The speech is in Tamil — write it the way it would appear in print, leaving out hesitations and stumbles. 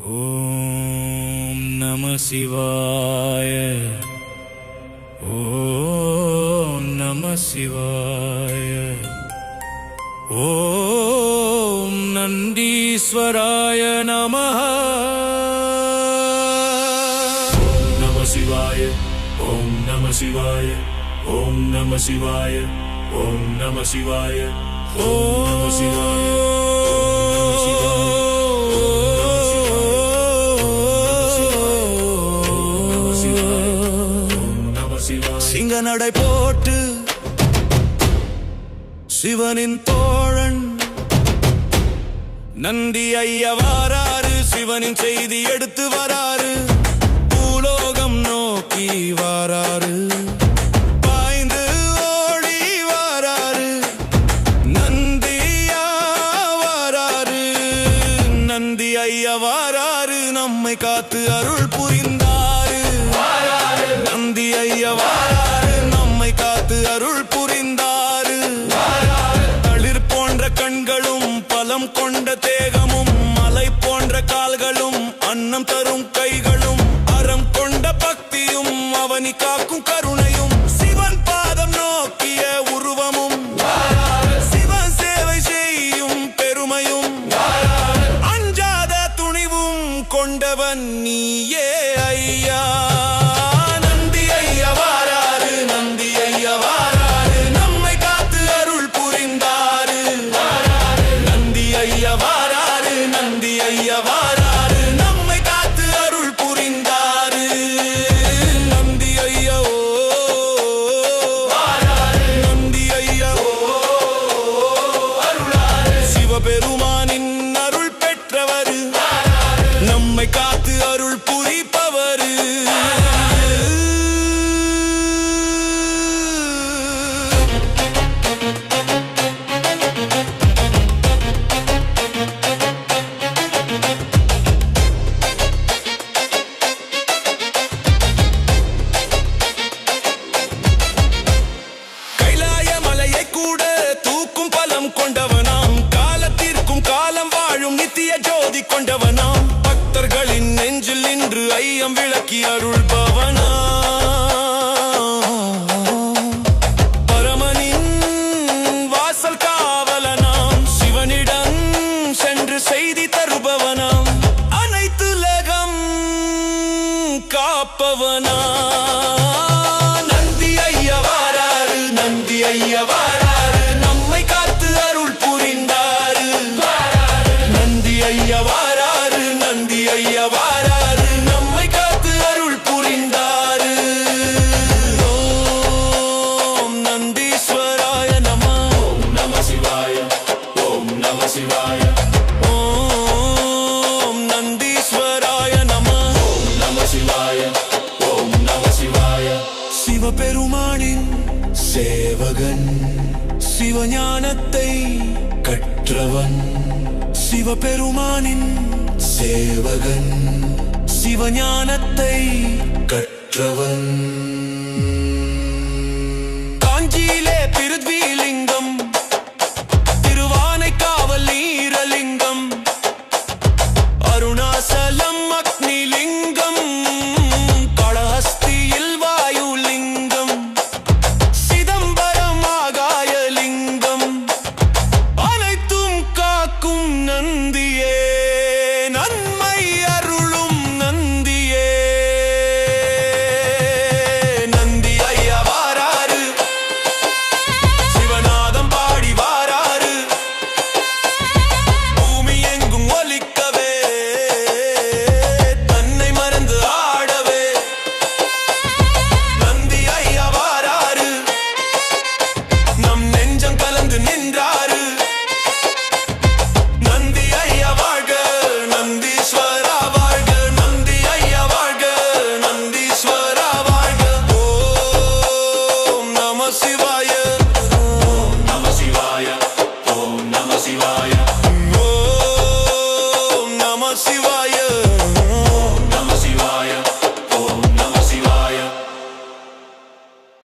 ஓம் நம சிவாய. ஓம் நம சிவாய. ஓம் நந்தீஸ்வராய நமஹ. ஓம் நம சிவாய. ஓம் நம சிவாய. ஓம் நம சிவாய. ஓம் நம சிவாய. ஓம் நம சிவாய. சிங்க நடை போட்டு சிவனின் தோழன் நந்தி ஐயா வாராரு. சிவனின் செய்தி எடுத்து வராரு. பூலோகம் நோக்கி வாராரு. பாய்ந்து ஓடி வாராரு. நந்தியா வாராரு. நந்தி ஐயா வாராரு. நம்மை காத்து அருள் புரிந்தாரு. நந்தி ஐயா வாராரு. நம்மை காத்து அருள் புரிந்தாரு. தளிர் போன்ற கண்களும் பலம் கொண்ட தேகமும் மலை போன்ற கால்களும் அன்னம் தரும் கைகளும் அறம் கொண்ட பக்தியும் அவனி காக்கும் கருணையும் சிவன் பாதம் நோக்கிய உருவமும் சிவன் சேவை செய்யும் பெருமையும் அஞ்சாத துணிவும் கொண்டவன் நீயே ஐயா. பெருமானின் அருள் பெற்றவர் நம்மை காத்து அருள் புரிப்பவர். கைலாய மலையை கூட தூக்கும் பலம் கொண்டவனாம். காலம் வாழும் நித்திய ஜோதி கொண்டவனாம். பக்தர்களின் நெஞ்சில் நின்று ஐயம் விளக்கி அருள்பவனா. பரமனின் வாசல் காவலனாம். சிவனிடம் சென்று செய்தி தருபவனாம். அனைத்து உலகம் காப்பவனா. நந்தி ஐயா வாராரு. நந்தி ஐயா வாராரு. நம்மை காத்து அருள் புரிந்தாரு. நந்தி ஐயா வாராரு. நந்தி ஐயா வாராரு. நம்மை காத்து அருள் புரிந்தாரு. ஓம் நந்தீஸ்வராய நம. ஓம் நம சிவாய. ஓம் நம சிவாய. ஓம் நந்தீஸ்வராய நம. ஓம் நம சிவாய. ஓம் நம சிவாய. சிவபெருமானின் சேவகன் சிவஞானத்தை கற்றவன். சிவபெருமானின் சேவகன் சிவஞானத்தை கற்றவன். காஞ்சியிலே பிருத்விலிங்கம். திருவானைக்காவல் நீரலிங்கம். அருணாசலம்